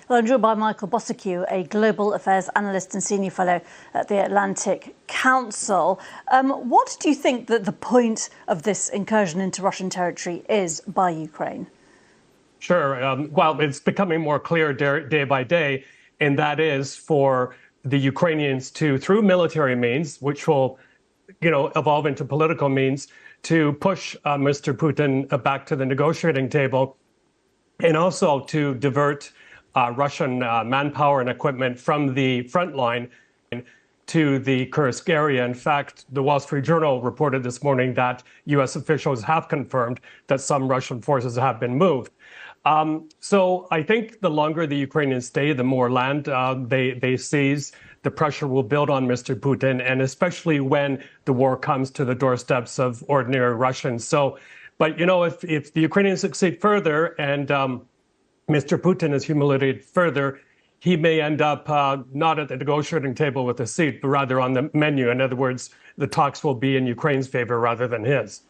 Well, I'm joined by Michael Bociurkiw, a global affairs analyst and senior fellow at the Atlantic Council. What do you think that the point of this incursion into Russian territory is by Ukraine? Sure. Well, it's becoming more clear day by day, and that is for the Ukrainians to, through military means, which will, evolve into political means, to push Mr. Putin back to the negotiating table, and also to divert Russian manpower and equipment from the front line to the Kursk area. In fact, the Wall Street Journal reported this morning that U.S. officials have confirmed that some Russian forces have been moved. So I think the longer the Ukrainians stay, the more land they seize, the pressure will build on Mr. Putin, and especially when the war comes to the doorsteps of ordinary Russians. But if the Ukrainians succeed further and Mr. Putin is humiliated further, he may end up not at the negotiating table with a seat, but rather on the menu. In other words, the talks will be in Ukraine's favor rather than his.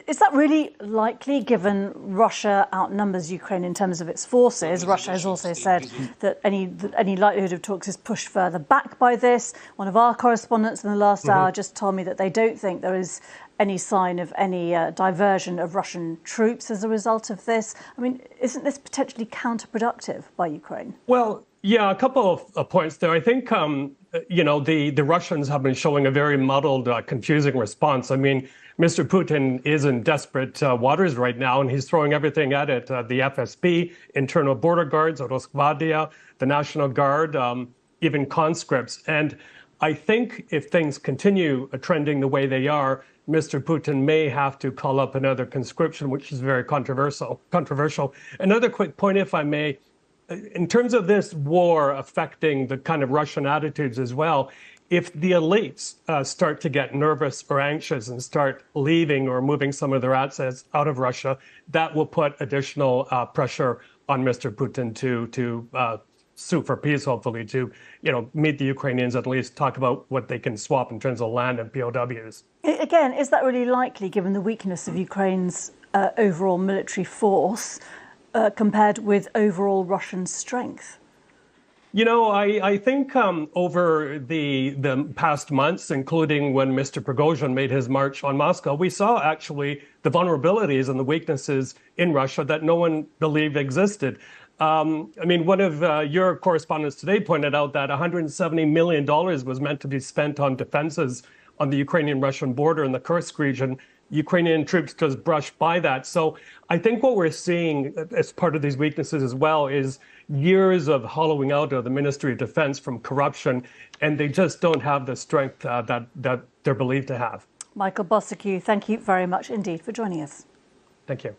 Is that really likely, given Russia outnumbers Ukraine in terms of its forces? Russia has also said that any likelihood of talks is pushed further back by this. One of our correspondents in the last hour just told me that they don't think there is any sign of any diversion of Russian troops as a result of this. I mean, isn't this potentially counterproductive by Ukraine? Well, yeah, a couple of points there. I think, the Russians have been showing a very muddled, confusing response. I mean, Mr. Putin is in desperate waters right now, and he's throwing everything at it. The FSB, internal border guards, Roskvardia, the National Guard, even conscripts. And I think if things continue trending the way they are, Mr. Putin may have to call up another conscription, which is very controversial. Another quick point, if I may, in terms of this war affecting the kind of Russian attitudes as well, if the elites start to get nervous or anxious and start leaving or moving some of their assets out of Russia, that will put additional pressure on Mr. Putin to sue for peace, hopefully, to meet the Ukrainians, at least talk about what they can swap in terms of land and POWs. Again, is that really likely, given the weakness of Ukraine's overall military force compared with overall Russian strength? I think over the past months, including when Mr. Prigozhin made his march on Moscow, we saw actually the vulnerabilities and the weaknesses in Russia that no one believed existed. One of your correspondents today pointed out that $170 million was meant to be spent on defenses on the Ukrainian-Russian border in the Kursk region. Ukrainian troops just brushed by that. So I think what we're seeing as part of these weaknesses as well is years of hollowing out of the Ministry of Defense from corruption, and they just don't have the strength that they're believed to have. Michael Bociurkiw, thank you very much indeed for joining us. Thank you.